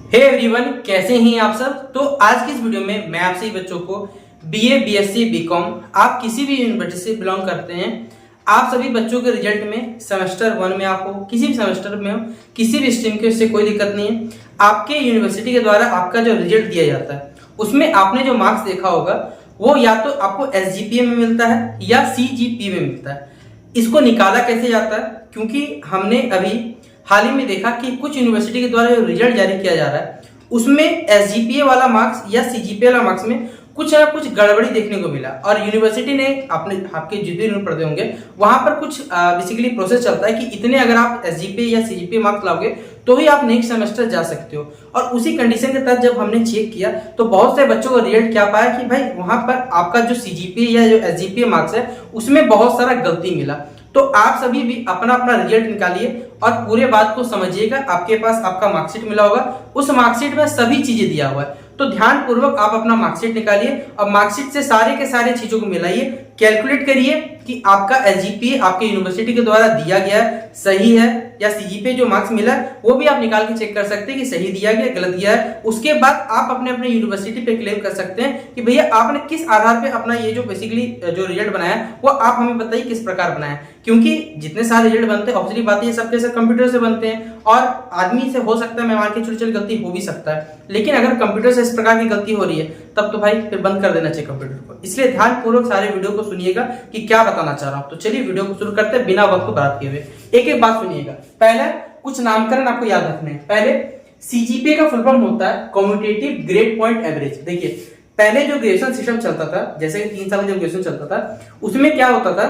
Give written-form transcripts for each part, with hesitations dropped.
Hey everyone, कैसे हैं आप सब। तो आज की इस वीडियो में मैं आप सभी बच्चों को बीए, बीएससी, बीकॉम, आप किसी भी यूनिवर्सिटी से बिलोंग करते हैं, आप सभी बच्चों के रिजल्ट में सेमेस्टर 1 में आप हो, किसी भी सेमेस्टर में हो, किसी भी स्ट्रीम के, उससे कोई दिक्कत नहीं है। आपके यूनिवर्सिटी के द्वारा आपका जो रिजल्ट दिया जाता है उसमें आपने जो मार्क्स देखा होगा वो या तो आपको एसजीपीए में मिलता है या सीजीपी में मिलता है। इसको निकाला कैसे जाता है, क्योंकि हमने अभी हाल ही में देखा कि कुछ यूनिवर्सिटी के द्वारा जो रिजल्ट जारी किया जा रहा है उसमें एसजीपीए वाला मार्क्स या सीजीपीए वाला मार्क्स में कुछ ना कुछ गड़बड़ी देखने को मिला। और यूनिवर्सिटी ने अपने आपके जितने भी पढ़ते होंगे वहां पर कुछ बेसिकली प्रोसेस चलता है कि इतने अगर आप एसजीपीए या सीजीपीए मार्क्स लाओगे तो ही आप नेक्स्ट सेमेस्टर जा सकते हो। और उसी कंडीशन के तहत जब हमने चेक किया तो बहुत से बच्चों का रिजल्ट क्या पाया कि भाई वहां पर आपका जो सीजीपीए या जो एसजीपीए मार्क्स है उसमें बहुत सारा गलती मिला। तो आप सभी भी अपना अपना रिजल्ट निकालिए और पूरे बात को समझिएगा। आपके पास आपका मार्कशीट मिला होगा, उस मार्कशीट में सभी चीजें दिया हुआ है, तो ध्यान पूर्वक आप अपना मार्कशीट निकालिए और मार्कशीट से सारे के सारे चीजों को मिलाइए, कैलकुलेट करिए कि आपका एसजीपीए आपके यूनिवर्सिटी के द्वारा दिया गया है सही है, या सीजीपीए जो मार्क्स मिला है वो भी आप निकाल के चेक कर सकते हैं कि सही दिया गया गलत दिया है। उसके बाद आप अपने अपने यूनिवर्सिटी पे क्लेम कर सकते हैं कि भैया आपने किस आधार पे अपना ये जो बेसिकली जो रिजल्ट बनाया वो आप हमें बताइए किस प्रकार बनाया। क्योंकि जितने सारे रिजल्ट बनते हैं ऑब्वियसली बात है सबके सब कंप्यूटर से बनते हैं और आदमी से हो सकता है मैं मान के छोटी छोटी गलती हो भी सकता है, लेकिन अगर कंप्यूटर से इस प्रकार की गलती हो रही है तब तो भाई फिर बंद कर देना चाहिए कंप्यूटर को। इसलिए ध्यान पूर्वक सारे वीडियो को सुनिएगा कि क्या बताना चाह रहा हूं। तो चलिए वीडियो को शुरू करते हैं बिना वक्त को बर्बाद किए हुए। एक एक बात सुनिएगा। पहले कुछ नामकरण आपको याद रखने हैं। पहले सीजीपीए का फुल फॉर्म होता है कम्यूटेटिव ग्रेड पॉइंट एवरेज। देखिए पहले जो ग्रेजुएशन सिस्टम चलता था, जैसे कि 3 साल में जब ग्रेजुएशन चलता था उसमें क्या होता था,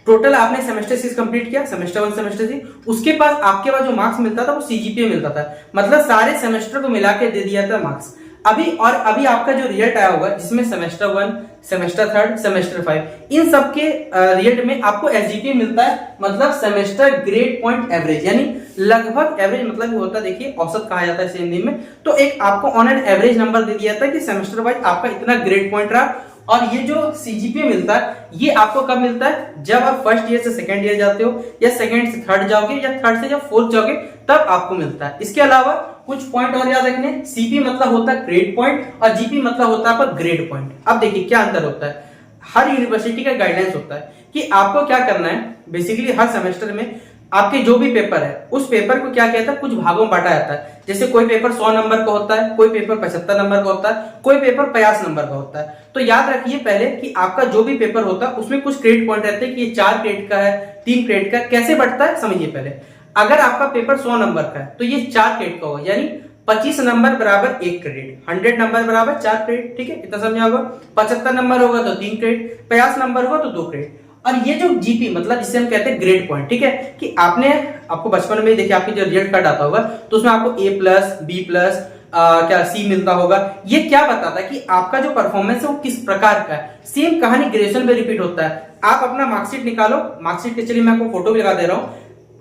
टोटल आपने सेमेस्टर 6 कंप्लीट किया, सेमेस्टर 1 सेमेस्टर 3, उसके पास आपके पास जो मार्क्स मिलता था वो सीजीपीए मिलता था, मतलब सारे सेमेस्टर को मिला के दे दिया था मार्क्स। अभी आपका जो रिजल्ट आया होगा जिसमें सेमेस्टर 1, सेमेस्टर 3, सेमेस्टर 5 इन सब के रिजल्ट में आपको एसजीपीए मिलता है, मतलब सेमेस्टर ग्रेड पॉइंट एवरेज, यानी लगभग एवरेज मतलब होता है, देखिए औसत कहा जाता है इसे हिंदी में। तो एक आपको ऑन एन एवरेज नंबर दे दिया था कि सेमेस्टर वाइज आपका इतना ग्रेड पॉइंट रहा। और ये जो सीजीपीए मिलता है ये आपको कब मिलता है, जब आप फर्स्ट ईयर से सेकंड ईयर जाते हो या सेकंड से थर्ड जाओगे या थर्ड से जब फोर्थ जाओगे तब आपको मिलता है। इसके अलावा कुछ पॉइंट और याद रखने, सीपी मतलब होता है ग्रेड पॉइंट और जीपी मतलब होता है आपका ग्रेड पॉइंट। अब देखिए क्या अंतर होता है, हर यूनिवर्सिटी का गाइडलाइंस होता है कि आपको क्या करना है। बेसिकली हर सेमेस्टर में आपके जो भी पेपर है उस पेपर को क्या कहता है, कुछ भागों में बांटा जाता है। जैसे कोई पेपर 100 नंबर का होता है, कोई पेपर 75 नंबर का होता है, कोई पेपर 50 नंबर का होता है। तो याद रखिए पहले कि आपका जो भी पेपर होता है उसमें कुछ क्रेडिट पॉइंट रहते हैं कि ये 4 क्रेडिट का है, 3 क्रेडिट का। कैसे बढ़ता है समझिए। पहले अगर आपका पेपर 100 नंबर का है तो ये 4 क्रेडिट का होगा, यानी 25 नंबर बराबर 1 क्रेडिट, 100 नंबर बराबर 4 क्रेडिट। ठीक है, इतना समझा होगा। 75 नंबर होगा तो 3 क्रेडिट, 50 नंबर होगा तो 2 क्रेडिट। और ये जो जीपी मतलब जिसे हम कहते हैं ग्रेड पॉइंट, ठीक है, कि आपको बचपन में देखिए आपकी जो रिजल्ट कार्ड आता होगा तो उसमें आपको ए प्लस, बी प्लस, क्या सी मिलता होगा। ये क्या बताता है कि आपका जो परफॉर्मेंस है वो किस प्रकार का है। सेम कहानी ग्रेजुएशन में रिपीट होता है। आप अपना मार्कशीट निकालो, मार्कशीट के चलिए मैं आपको फोटो भी लगा दे रहा हूँ,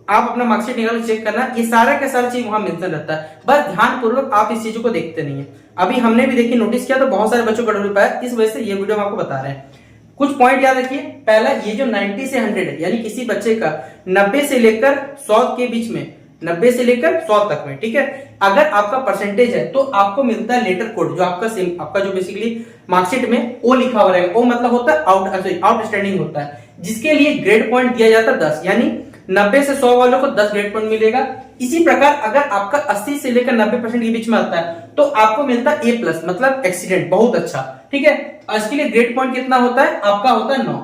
आप अपना मार्कशीट निकालो, चेक करना, ये सारा का सारा चीज वहां मेंशन रहता है। बस ध्यान पूर्वक आप इस चीजों को देखते नहीं है। अभी हमने भी देखिए नोटिस किया तो बहुत सारे बच्चों को गड़बड़ पाया, इस वजह से ये वीडियो हम आपको बता रहे हैं। कुछ पॉइंट याद रखिए। पहला, ये जो 90 से 100 है, यानी किसी बच्चे का 90 से लेकर 100 के बीच में, 90 से लेकर 100 तक में, ठीक है, अगर आपका परसेंटेज है तो आपको मिलता है लेटर कोड, जो आपका जो बेसिकली मार्कशीट में ओ लिखा हुआ रहेगा। ओ मतलब होता है आउटस्टैंडिंग होता है, जिसके लिए ग्रेड पॉइंट दिया जाता है 10, यानी 90 से 100 वालों को 10 ग्रेड पॉइंट मिलेगा। इसी प्रकार अगर आपका 80 से लेकर 90% के बीच में आता है तो आपको मिलता है ए प्लस, मतलब एक्सीलेंट, बहुत अच्छा। ठीक है, और इसके लिए ग्रेड पॉइंट कितना होता है, आपका होता है 9।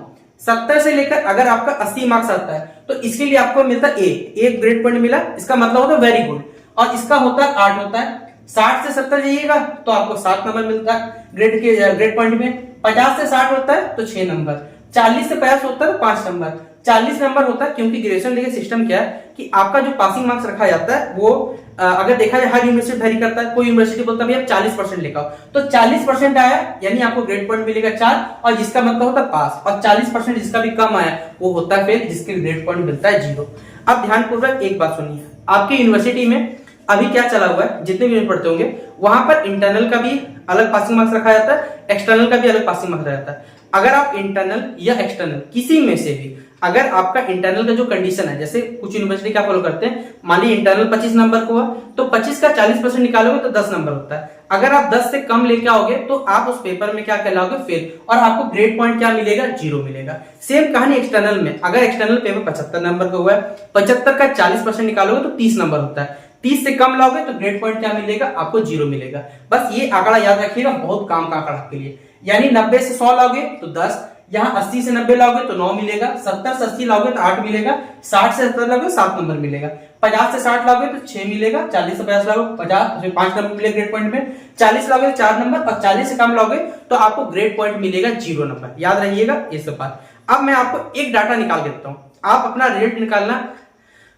70 से लेकर अगर आपका 80 मार्क्स आता है तो इसके लिए आपको मिलता है एक ग्रेड पॉइंट मिला, इसका मतलब होता है वेरी गुड, और इसका होता है 8 होता है। 60 से 70 जाइएगा तो आपको 7 नंबर मिलता है ग्रेड पॉइंट में। 50 से 60 होता है तो 6 नंबर। 40 से 50 होता है तो 5 नंबर। 40 नंबर होता है, क्योंकि ग्रेजुएशन लेके सिस्टम क्या है कि आपका जो पासिंग मार्क्स रखा जाता है वो अगर देखा जाए हर यूनिवर्सिटी वेरी करता है। कोई यूनिवर्सिटी बोलता है 40% लेकर आओ, तो 40% आया यानी आपको ग्रेड पॉइंट मिलेगा 4, और जिसका मतलब होता है पास, और 40% जिसका भी कम आया वो होता है फेल, जिसके ग्रेड पॉइंट मिलता है 0। अब ध्यानपूर्वक एक बात सुनिए, आपकी यूनिवर्सिटी में अभी क्या चला हुआ है, जितने भी पढ़ते होंगे वहां पर इंटरनल का भी अलग पासिंग मार्क्स रखा जाता है, एक्सटर्नल का भी अलग पासिंग मार्क्स रखा जाता है। अगर आप इंटरनल या एक्सटर्नल किसी में से भी अगर आपका इंटरनल का जो कंडीशन है, जैसे कुछ यूनिवर्सिटी क्या फॉलो करते हैं, मान लीजिए इंटरनल 25 नंबर को हुआ तो 25 का 40% निकालोगे तो 10 नंबर होता है। अगर आप 10 से कम लेके आओगे तो आप उस पेपर में क्या कहलाओगे, फेल, और आपको ग्रेड पॉइंट क्या मिलेगा, 0 मिलेगा। सेम कहानी एक्सटर्नल में, अगर एक्सटर्नल पेपर 75 नंबर का हुआ है, 75 का 40% निकालोगे तो 30 नंबर होता है, 30 से कम लाओगे तो ग्रेड पॉइंट क्या मिलेगा, आपको 0 मिलेगा। बस ये आंकड़ा याद रखिएगा, बहुत काम का आंकड़ा आपके लिए। यानी 90 से 100 लाओगे तो 10, यहाँ 80 से 90 लाओगे तो 9 मिलेगा, 70 से 80 लाओगे तो 8 मिलेगा, 60 से 70 लाओगे तो 7 नंबर मिलेगा, 50 से 60 लाओगे तो 6 मिलेगा, 40 से 50 लाओगे 5 नंबर मिलेगा ग्रेड पॉइंट में, 40 लाओगे तो 4 नंबर, और 40 से कम लाओगे तो आपको ग्रेड पॉइंट मिलेगा 0 नंबर। याद रहिएगा ये सब बात। अब मैं आपको एक डाटा निकाल देता हूं, आप अपना रिजल्ट निकालना,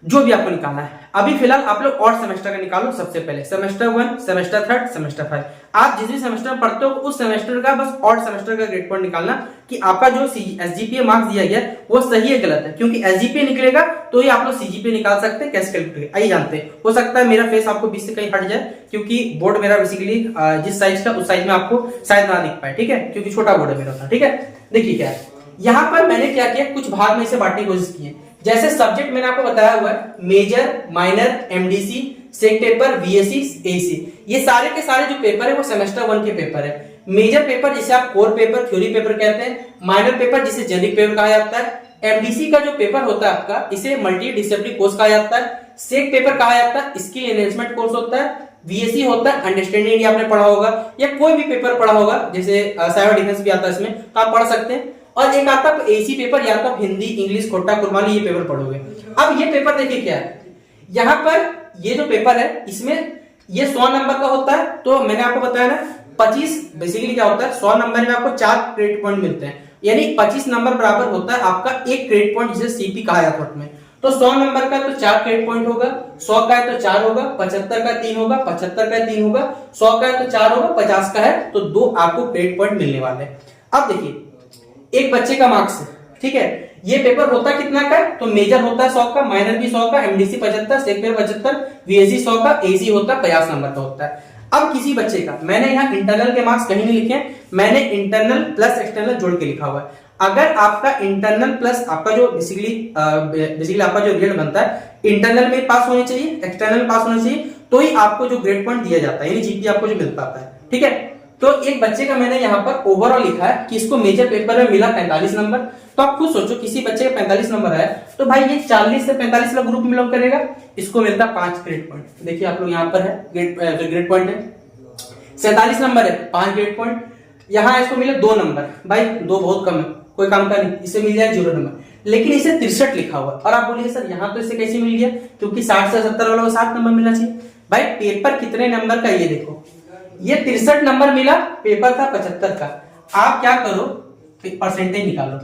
जो भी आपको निकालना है। अभी फिलहाल आप लोग और सेमेस्टर का निकालो। सबसे पहले सेमेस्टर 1, सेमेस्टर 3, सेमेस्टर 5, आप जिस भी सेमेस्टर में पढ़ते हो उस सेमेस्टर का बस और सेमेस्टर का ग्रेड पॉइंट निकालना कि आपका जो एसजीपीए मार्क्स दिया गया वो सही है गलत है, क्योंकि एसजीपीए निकलेगा तो ही आप लोग सीजीपीए निकाल सकते हैं। कैसे कैलकुलेट, आइए जानते हैं। हो सकता है मेरा फेस आपको 20 से कहीं हट जाए, क्योंकि बोर्ड मेरा बेसिकली जिस साइज का उस साइज में आपको शायद ना दिख पाए, ठीक है, क्योंकि छोटा बोर्ड है मेरा, ठीक है। देखिए क्या है, यहाँ पर मैंने क्या किया, कुछ भाग में इसे बांटने की कोशिश की है। जैसे सब्जेक्ट मैंने आपको बताया हुआ है, मेजर, माइनर, एमडीसी, सेक पेपर, वीएससी, एसी, ये सारे के सारे जो पेपर है वो सेमेस्टर 1 के पेपर है। मेजर पेपर जिसे आप कोर पेपर, थ्योरी पेपर कहते हैं, माइनर पेपर जिसे जेनिक पेपर कहा जाता है, एमडीसी का जो पेपर होता है आपका, इसे मल्टी डिसिप्लिनरी कोर्स कहा जाता है, सेक पेपर कहा जाता है, स्किल एनहेंसमेंट कोर्स होता है, वीएससी होता है अंडरस्टैंडिंग इंडिया आपने पढ़ा होगा, या कोई भी पेपर पढ़ा होगा, जैसे साइबर डिफेंस भी आता है इसमें, तो आप पढ़ सकते हैं। और एक आता है एसी पेपर, या तो आप हिंदी, इंग्लिश, कोटा, कुरबानी ये पेपर पढ़ोगे। अब ये पेपर देखिए क्या है, यहाँ पर ये जो पेपर है इसमें ये 100 नंबर का होता है। तो मैंने आपको बताया ना 25 बेसिकली क्या होता है, 100 नंबर में आपको 4 क्रेडिट पॉइंट मिलते हैं, यानी 25 नंबर बराबर होता है आपका एक क्रेडिट पॉइंट, जिसे सीपी कहा जाता है। तो 100 नंबर का तो 4 क्रेडिट पॉइंट होगा, 100 का है तो 4 होगा, 75 का 3 होगा, 75 का 3 होगा, 100 का है तो 4 होगा, 50 का है तो 2 आपको क्रेडिट पॉइंट मिलने वाले हैं। अब देखिए एक बच्चे का मार्क्स है, ठीक है, ये पेपर होता कितना का है, तो मेजर होता है 100 का, माइनर भी 100 का, एमडीसी 75, सेक पेपर 75, वीएससी 100 का, एसी होता है 50 नंबर का होता है। अब किसी बच्चे का, मैंने यहाँ इंटरनल के मार्क्स कहीं नहीं लिखे, मैंने इंटरनल प्लस एक्सटर्नल जोड़ के लिखा हुआ है। अगर आपका इंटरनल प्लस आपका जो बेसिकली आपका जो रिजल्ट बनता है, इंटरनल में पास होनी चाहिए, एक्सटर्नल पास होनी चाहिए, तो ही आपको जो ग्रेड पॉइंट दिया जाता है, यानी जीपी आपको जो मिल पाता है, ठीक है। तो एक बच्चे का मैंने यहाँ पर ओवरऑल लिखा है कि इसको मेजर पेपर में मिला 45 नंबर। तो आप खुद सोचो, किसी बच्चे का 45 नंबर है तो भाई ये 40 से 45 का ग्रुप में बिलोंग करेगा, इसको मिलता 5 ग्रेड पॉइंट। देखिए आप लोग यहाँ पर है ग्रेड पॉइंट है, 47 नंबर है 5 ग्रेड पॉइंट, यहाँ इसको मिले 2 नंबर, भाई 2 बहुत कम है, कोई काम का नहीं, इसे मिल जाए 0 नंबर। लेकिन इसे 63 लिखा हुआ, और आप बोलिए सर यहाँ तो इसे कैसे मिल गया, क्योंकि 60 से 70 वाला को 7 नंबर मिलना चाहिए। भाई पेपर कितने नंबर का, ये देखो, ये 63 नंबर मिला, पेपर था 75 का। आप क्या करो, परसेंटेज निकालो,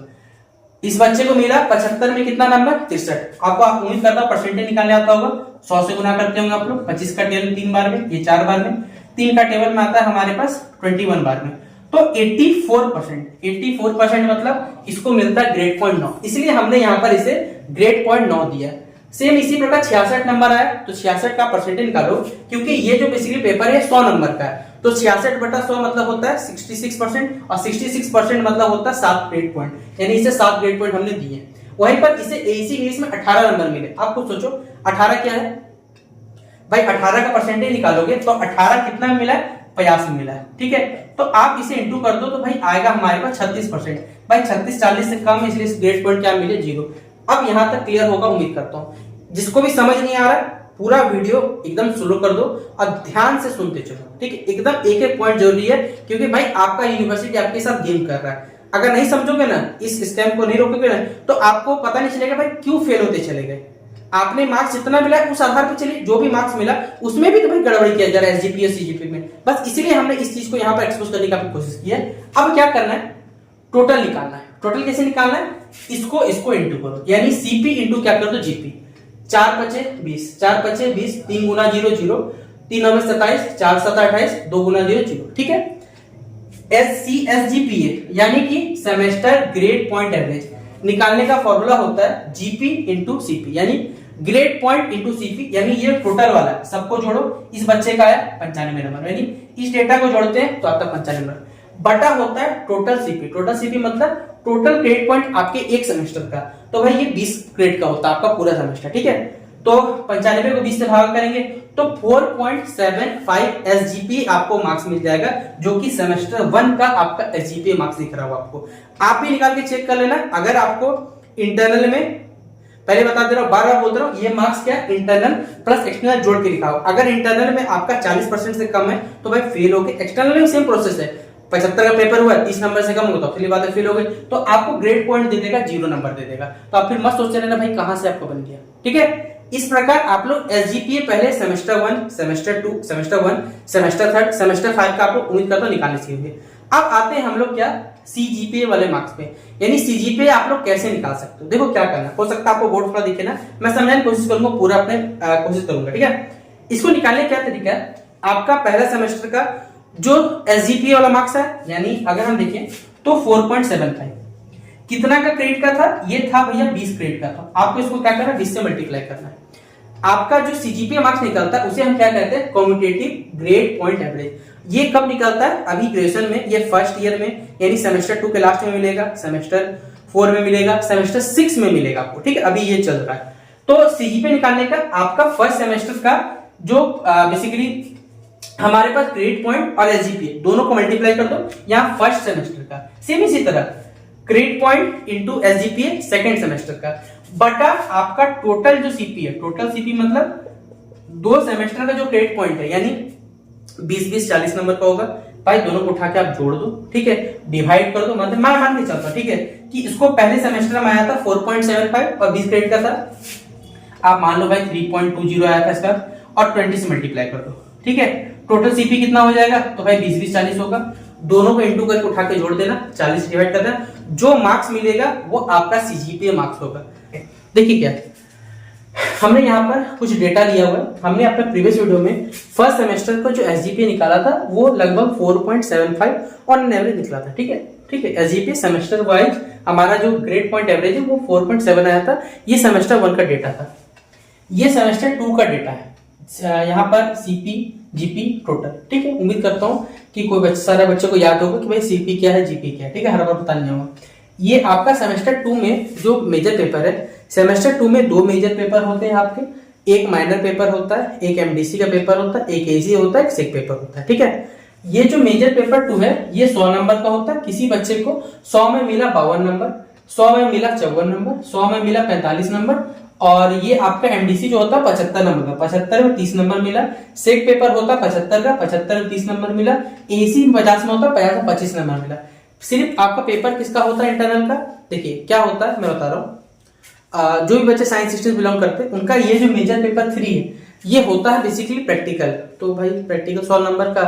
इस बच्चे को मिला 75 में कितना नंबर, 63। आपको आप उम्मीद करता हूं परसेंटेज निकालने आता होगा, 100 से गुना करते होंगे आप लोग, 25 का टेबल 3 बार में, ये 4 बार में, 3 का टेबल में आता है हमारे पास 21 बार में, तो 84% मतलब इसको मिलता है ग्रेड पॉइंट 9, इसलिए हमने यहाँ पर इसे ग्रेड पॉइंट 9 दिया। सेम इसी प्रकार 66 नंबर आया तो 66 का परसेंटेज निकालो, क्योंकि ये जो बेसिकली पेपर है 100 नंबर का है, तो 66/100 मतलब होता है 66%, और 66% मतलब होता है 7 ग्रेड पॉइंट, यानी इसे 7 ग्रेड पॉइंट हमने दिए। वहीं पर इसे एसी इंग्लिश में 18 नंबर मिले। आप खुद सोचो 18 क्या है भाई, 18 का परसेंटेज निकालोगे तो 18 कितना मिला है, 50 मिला है, ठीक है। तो आप इसे इंटू कर दो तो भाई आएगा हमारे पास 36%। भाई 36 40 से कम, इसलिए इस ग्रेड पॉइंट क्या मिले, 0। अब यहां तक क्लियर होगा उम्मीद करता हूं। जिसको भी समझ नहीं आ रहा पूरा वीडियो एकदम स्लो कर दो और ध्यान से सुनते चलो, ठीक है। एकदम एक एक पॉइंट जरूरी है, क्योंकि भाई आपका यूनिवर्सिटी आपके साथ गेम कर रहा है। अगर नहीं समझोगे ना, इस स्कैम को नहीं रोकोगे ना, तो आपको पता नहीं चलेगा भाई क्यों फेल होते चले गए। आपने मार्क्स जितना मिला उस आधार पर चलिए, जो भी मार्क्स मिला उसमें भी तो भाई गड़बड़ी किया जा रहा है एसजीपी और सीजीपी में, बस इसीलिए हमने इस चीज को यहाँ पर एक्सपोज करने की कोशिश की है। अब क्या करना है, टोटल निकालना है। टोटल कैसे निकालना है, इसको इंटू करो, यानी सीपी इंटू क्या कर दो जीपी। 4 बचे 20, 4 बचे 20, 3 गुना 0 0, 3 9 27, 4 7 28, 2 गुना 0 0, ठीक है। एसजीपीए यानी कि सेमेस्टर ग्रेड पॉइंट एवरेज निकालने का फॉर्मूला होता है जीपी इंटू सीपी, यानी ग्रेड पॉइंट इंटू सीपी, यानी ये टोटल वाला है, सबको जोड़ो। इस बच्चे का है 95 नंबर, यानी इस डेटा को जोड़ते हैं तो आता 95 नंबर, बटा होता है टोटल सीपी। टोटल सीपी मतलब टोटल क्रेडिट पॉइंट आपके एक सेमेस्टर का, तो भाई ये 20 क्रेडिट का होता है आपका पूरा सेमेस्टर, ठीक है। तो 95 को 20 से भाग करेंगे तो 4.75 एसजीपीए आपको मार्क्स मिल जाएगा, जो कि सेमेस्टर 1 का आपका एसजीपीए मार्क्स दिख रहा होगा आपको। आप भी निकाल के चेक कर लेना। अगर आपको इंटरनल में, पहले बता दे रहा हूं, बार बार बोल रहा हूं, ये मार्क्स क्या है, इंटरनल प्लस एक्सटर्नल जोड़ के लिखा हो। अगर इंटरनल में आपका 40% से कम है तो भाई फेल हो गए। एक्सटर्नल में सेम प्रोसेस है, 75 का पेपर हुआ, 30 नंबर से कम होगा तो फिर बात है फेल हो गए, तो आपको ग्रेड पॉइंट दे देगा, 0 नंबर दे देगा। तो आप फिर मत सोचते रहना भाई कहां से आपको बन गया, ठीक है। इस प्रकार आप लोग एसजीपीए पहले semester 1, semester 2, semester 1, semester 3, semester 5 का आपको उम्मीद करता हूं निकालने सीखेंगे। अब आते हैं हम लोग क्या, सीजीपीए वाले मार्क्स पे, यानी सीजीपीए आप लोग कैसे निकाल सकते हो। देखो क्या करना, हो सकता है आपको बोर्ड थोड़ा दिखे ना, मैं समझाने की कोशिश करूंगा, पूरा अपने कोशिश करूंगा, ठीक है। इसको निकालने क्या तरीका है, आपका पहला सेमेस्टर का जो एसजीपीए वाला मार्क्स है, यानी अगर हम देखें तो 4.75 कितना का क्रेडिट का था, ये था भैया 20 क्रेडिट का था। आपको इसको क्या करना है, 20 से मल्टीप्लाई करना है। आपका जो सीजीपीए मार्क्स निकलता है उसे हम क्या कहते हैं, कम्यूटेटिव ग्रेड पॉइंट एवरेज। ये कब निकलता है, अभी ग्रेजुएशन में, ये फर्स्ट ईयर में, यानी सेमेस्टर 2 के लास्ट में मिलेगा, सेमेस्टर 4 में मिलेगा, सेमेस्टर 6 में मिलेगा आपको, ठीक है। अभी ये चल रहा है। तो सीजीपीए निकालने का आपका फर्स्ट सेमेस्टर का जो बेसिकली हमारे पास क्रेडिट पॉइंट और एसजीपीए दोनों को मल्टीप्लाई कर दो, यहाँ फर्स्ट सेमेस्टर का सेम इसी तरह credit point into SGPA second semester का, बटा आपका टोटल जो सीपी है, टोटल सीपी मतलब 2 सेमेस्टर का जो क्रेडिट पॉइंट है, यानी 20-20 40 नंबर का होगा भाई। दोनों को उठा के आप जोड़ दो, ठीक है, डिवाइड कर दो, मतलब मैं मान के चलता, ठीक है, कि इसको पहले सेमेस्टर में आया था 4.75 और 20 क्रेडिट का था। आप मान लो भाई 3.20 आया था इसका, और 20 से मल्टीप्लाई कर दो, ठीक है। टोटल सीपी कितना हो जाएगा, तो भाई 20-20 40 होगा। दोनों को इंटू करके उठा के जोड़ देना, 40 डिवाइड कर देना, जो मार्क्स मिलेगा वो आपका सीजीपीए मार्क्स होगा। देखिए क्या हमने यहाँ पर कुछ डेटा लिया हुआ है। हमने अपने प्रीवियस वीडियो में फर्स्ट सेमेस्टर का जो एसजीपीए निकाला था वो लगभग 4.75 ऑन एवरेज निकला था, ठीक है, ठीक है। एसजीपीए सेमेस्टर वाइज हमारा जो ग्रेड पॉइंट एवरेज है वो 4.7 आया था। ये सेमेस्टर 1 का डेटा था, ये सेमेस्टर 2 का डेटा है। यहाँ पर सीपी जीपी टोटल, ठीक है। उम्मीद करता हूँ कि कोई सारे बच्चों को याद होगा कि भाई सीपी क्या है, जीपी क्या है, ठीक है, हर बार बता नहीं होगा। ये आपका सेमेस्टर 2 में जो मेजर पेपर है, सेमेस्टर 2 में 2 मेजर पेपर होते हैं आपके, एक माइनर पेपर होता है, एक एमडीसी का पेपर होता है, एक एजी होता है, एक सेक पेपर होता है, ठीक है। ये जो मेजर पेपर 2 है ये 100 नंबर का होता है। किसी बच्चे को 100 में मिला 52 नंबर, 100 में मिला 54 नंबर, 100 में मिला 45 नंबर, और ये आपका एमडीसी जो होता है 75 नंबर का, 75 में 30 नंबर मिला। सेक पेपर होता है 75 का, 75 में 30 नंबर मिला। एसी 50 में होता है, 50 में 25 नंबर मिला। सिर्फ आपका पेपर किसका होता है, इंटरनल का। देखिए क्या होता है मैं बता रहा हूँ, जो भी बच्चे साइंस स्ट्रीम बिलोंग करते हैं उनका ये जो मेजर पेपर 3 है ये होता है बेसिकली प्रैक्टिकल। तो भाई प्रैक्टिकल 100 नंबर का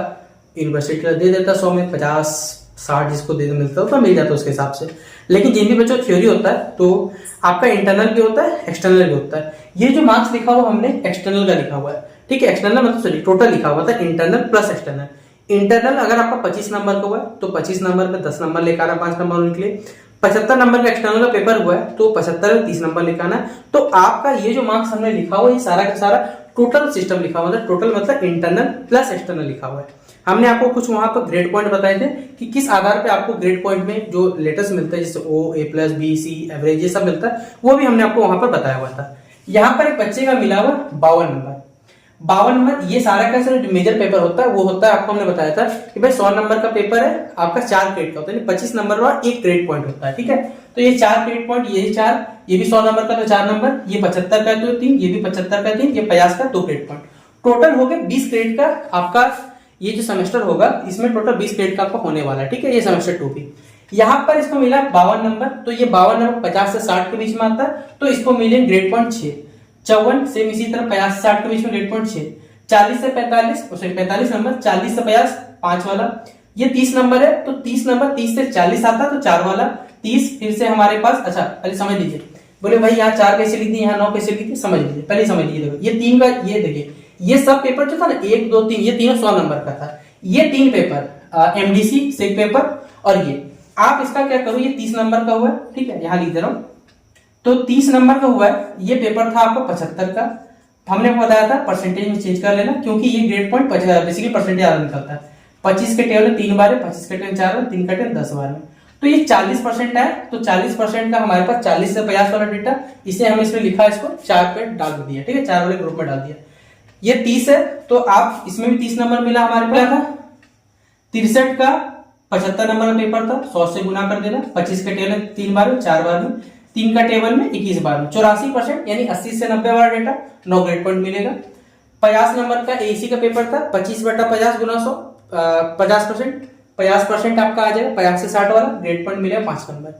यूनिवर्सिटी का दे देता, 100 में 50-60 जिसको दे मिलता है तो मिल जाता है उसके हिसाब से। लेकिन जिन भी बच्चों को थ्योरी होता है तो आपका इंटरनल भी होता है, एक्सटर्नल भी होता है। ये जो मार्क्स लिखा हुआ हमने एक्सटर्नल का लिखा हुआ है, ठीक है। एक्सटर्नल मतलब सॉरी टोटल लिखा हुआ था, इंटरनल प्लस एक्सटर्नल। इंटरनल अगर आपका 25 नंबर का हुआ है तो 25 नंबर में 10 नंबर लेकर आना, 5 नंबर निकले। 75 नंबर का एक्सटर्नल का पेपर हुआ है तो 75 में 30 नंबर लिखाना। तो आपका ये जो मार्क्स हमने लिखा हुआ है ये सारा का सारा टोटल सिस्टम लिखा हुआ है, टोटल मतलब इंटरनल प्लस एक्सटर्नल लिखा हुआ है। हमने आपको कुछ वहां पर ग्रेड पॉइंट बताए थे कि किस आधार पे आपको ग्रेड पॉइंट में जो लेटर्स मिलते हैं, जैसे ओ, ए प्लस, बी, सी, एवरेज, ये सब मिलता है, वो भी हमने आपको वहां पर बताया हुआ था। यहाँ पर एक बच्चे का मिला हुआ 52 नंबर। 52 नंबर ये सारा का सारा जो मेजर पेपर होता है वो होता है, आपको हमने बताया था कि भाई 100 नंबर का पेपर है आपका 4 क्रेडिट का होता है, 25 नंबर और 1 क्रेडिट पॉइंट होता है, ठीक है। तो ये 4 क्रेडिट पॉइंट, ये 4, ये भी 100 नंबर का तो 4 नंबर, ये 75 का तो 3, ये भी 75 का 3, ये 50 का 2 क्रेडिट पॉइंट। टोटल हो गए 20 क्रेडिट का आपका ये जो सेमेस्टर होगा, इसमें टोटल 20 क्रेडिट का आपका होने वाला है, ठीक है। ये सेमेस्टर 2 भी यहाँ पर इसको मिला 52 नंबर, तो ये 52 नंबर 50 से 60 के बीच में आता है, तो इसको मिले ग्रेड पॉइंट 6। 54 सेम इसी तरह 50 से 60 के बीच में ग्रेड पॉइंट 6। 40 से 45 45 नंबर, 40 से 50 5 वाला। ये 30 नंबर है तो 30 नंबर 30 से 40 आता तो 4 वाला 30। फिर से हमारे पास, अच्छा पहले समझ लीजिए, बोले भाई यहाँ 4 कैसे लिखी, यहाँ 9 कैसे लिखी, समझ लीजिए पहले समझ लीजिए। देखो ये 3 का, ये देखिए ये सब पेपर जो था ना 1 2 3, ये तीनों 100 नंबर का था। ये 3 पेपर एमडीसी सेक पेपर और ये आप इसका क्या करो, ये 30 नंबर का हुआ है, ठीक है, यहाँ लिख दे रहा हूं। तो 30 नंबर का हुआ है, ये पेपर था आपको 75 का। हमने बताया था परसेंटेज में चेंज कर लेना, क्योंकि ये ग्रेड पॉइंट बेसिकली परसेंटेज ज्यादा निकलता है। 25 के टेबल 3 बार है, 25 के टेबल 4 बार, 3 का टेबल 10 बार में। तो ये 40% है, तो 40% का हमारे पास 40 से 50 वाला डेटा, इसे हम इसमें लिखा, इसको 4 पे डाल दिया, ठीक है, 4 वाले ग्रुप में डाल दिया। ये 30 है, तो आप इसमें भी 30 नंबर मिला हमारे पास था। 63 का 75 नंबर का पेपर था, 100 से गुना कर देना, 25 का टेबल 3 बार में, 4 बार में, 3 का टेबल में 21 बार में, 84% यानी 80 से 90 वाला डेटा 9 ग्रेड पॉइंट मिलेगा। 50 नंबर का एसी का पेपर था, 25/50 गुना 100, 50%, 50% आपका आ जाएगा, 50 से 60 वाला ग्रेड पॉइंट मिलेगा 5 नंबर।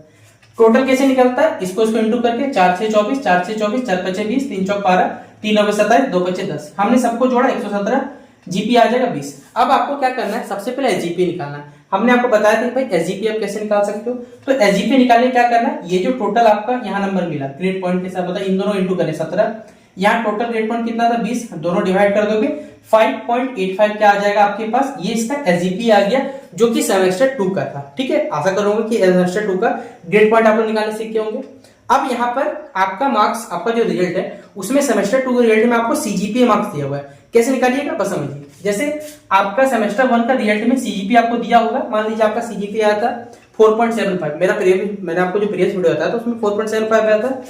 टोटल कैसे निकलता है, इसको इंटू करके 4 से 24, 4 से 24, 4 5 20, 3 चौक 12, 3 9 27, 2 5 10, हमने सबको जोड़ा 117, जीपी आ जाएगा 20। अब आपको क्या करना है, सबसे पहले एसजीपी निकालना है। हमने आपको बताया था भाई एसजीपी आप कैसे निकाल सकते हो, तो एसजीपी निकालने क्या करना है, ये जो टोटल आपका यहाँ नंबर मिला ग्रेड पॉइंट के साथ, बताया इन दोनों इंटू करें 17, यहाँ टोटल ग्रेड पॉइंट कितना था 20, दोनों डिवाइड कर दोगे 5.85 क्या आ जाएगा आपके पास, ये इसका एसजीपी आ गया जो कि सेमेस्टर 2 का था। ठीक है, आशा करूंगा कि सेमेस्टर 2 का ग्रेड पॉइंट आप लोग निकालने सीख गए होंगे। अब यहाँ पर आपका मार्क्स, आपका जो रिजल्ट है उसमें सेमेस्टर 2 के रिजल्ट में आपको सीजीपीए मार्क्स दिया हुआ है, कैसे निकालिएगा बस समझिए। जैसे आपका सेमेस्टर 1 का रिजल्ट में सीजीपी आपको दिया होगा, मान लीजिए आपका सीजीपी आया था 4.75, मैंने आपको जो प्रीवियस वीडियो बताया था उसमें 4.75 आया था।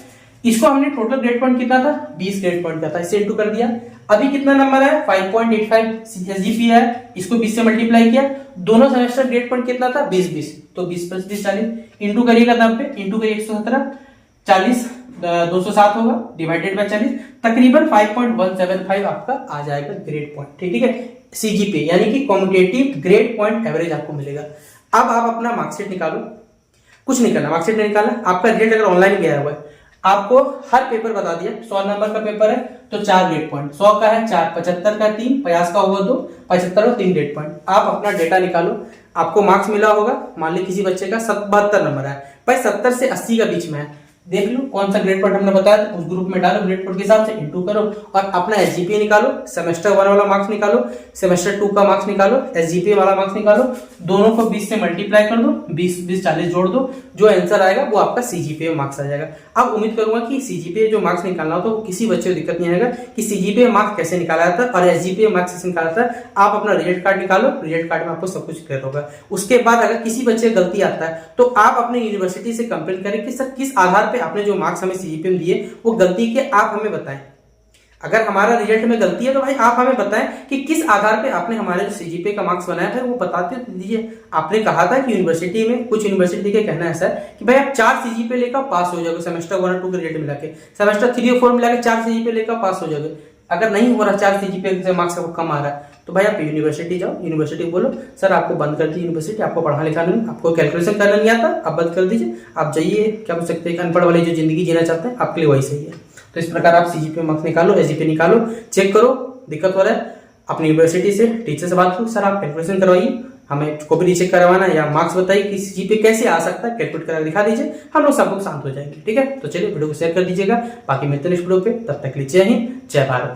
इसको हमने टोटल ग्रेड पॉइंट कितना था 20 ग्रेड पॉइंट का था, इससे इंटू कर दिया। अभी कितना नंबर है 5.85 एसजीपी है, इसको 20 से मल्टीप्लाई किया, दोनों सेमेस्टर ग्रेड पॉइंट कितना था 20 तो 20 + 20 40, इंटू करिएगा 90, इंटू करिए 117, 40 207 होगा, डिवाइडेड बाय 40, तकरीबन 5.175 आपका आ जाएगा ग्रेड पॉइंट। ठीक है, सीजीपी यानी कि कॉम्पिटिटिव ग्रेड पॉइंट एवरेज आपको मिलेगा। अब आप अपना मार्कशीट निकालो, कुछ नहीं करना, मार्कशीट नहीं निकालना, आपका रिजल्ट अगर ऑनलाइन गया हुआ है, आपको हर पेपर बता दिया, 100 नंबर का पेपर है तो 4 ग्रेड पॉइंट, 100 का है 4, 75 का 3, 50 का होगा 2, 75 का 3 ग्रेड पॉइंट। आप अपना डेटा निकालो, आपको मार्क्स मिला होगा, मान ली किसी बच्चे का 72 नंबर है भाई, 70 से 80 का बीच में है, देख लो कौन सा ग्रेड पॉइंट हमने बताया था, उस ग्रुप में डालो, ग्रेड पॉइंट के हिसाब से इंटू करो और अपना एसजीपीए निकालो, सेमेस्टर 1 वाला मार्क्स निकालो, सेमेस्टर 2 का मार्क्स निकालो, एसजीपीए वाला मार्क्स निकालो, दोनों को 20 से मल्टीप्लाई कर दो, 20 40 जोड़ दो, जो आंसर आएगा वो आपका सीजीपीए मार्क्स आ जाएगा। अब उम्मीद करूंगा कि सीजीपीए जो मार्क्स निकालना हो तो किसी बच्चे को दिक्कत नहीं आएगा कि सीजीपीए मार्क्स कैसे निकाला जाता है और एसजीपीए मार्क्स कैसे निकाला जाता है। आप अपना रिजल्ट कार्ड निकालो, रिजल्ट कार्ड में आपको सब कुछ क्लियर होगा। उसके बाद अगर किसी बच्चे को गलती आता है तो आप अपने यूनिवर्सिटी से कंप्लेन करें कि सर किस आधार पे आपने जो मार्क्स सीजीपीए दिए वो गलती के आप हमें बताएं। अगर हमारा रिजल्ट में गलती है तो भाई आप हमें बताएं कि किस आधार पे आपने हमारे जो सीजीपीए का मार्क्स बनाया था वो बताते दीजिए। आपने कहा था कि यूनिवर्सिटी में, कुछ यूनिवर्सिटी के कहना है सर कि भाई आप 4 सीजीपीए लेकर पास हो जाओगे, सेमेस्टर 1 और 2 के रिजल्ट मिला के, सेमेस्टर 3 और 4 मिला के 4 सीजीपीए लेकर पास हो जाओगे। अगर नहीं हो रहा 4 सीजीपीए से मार्क्स आपको कम आ रहा है तो भाई आप यूनिवर्सिटी जाओ, यूनिवर्सिटी बोलो सर आपको बंद कर दी यूनिवर्सिटी, आपको पढ़ा लिखा नहीं, आपको कैलकुलेशन करना नहीं आता, आप बंद कर दीजिए, आप जाइए, क्या बोल सकते हैं, अनपढ़ वाली जो जिंदगी जीना चाहते हैं आपके लिए वही सही है। तो इस प्रकार आप सीजीपीए मार्क्स निकालो, एसजीपीए निकालो, चेक करो, दिक्कत हो रहा है अपनी यूनिवर्सिटी से, टीचर से बात करो, सर आप कैलकुलेशन करवाइए, हमें कॉपी रीचेक करवाना या मार्क्स बताइए कि सीजीपीए कैसे आ सकता है, कैलकुलेट कर दिखा दीजिए, हम लोग सब लोग शांत हो जाएंगे। ठीक है, तो चलिए वीडियो को शेयर कर दीजिएगा, बाकी मिलते हैं नेक्स्ट वीडियो पे, तब तक के लिए जय हिंद, जय भारत।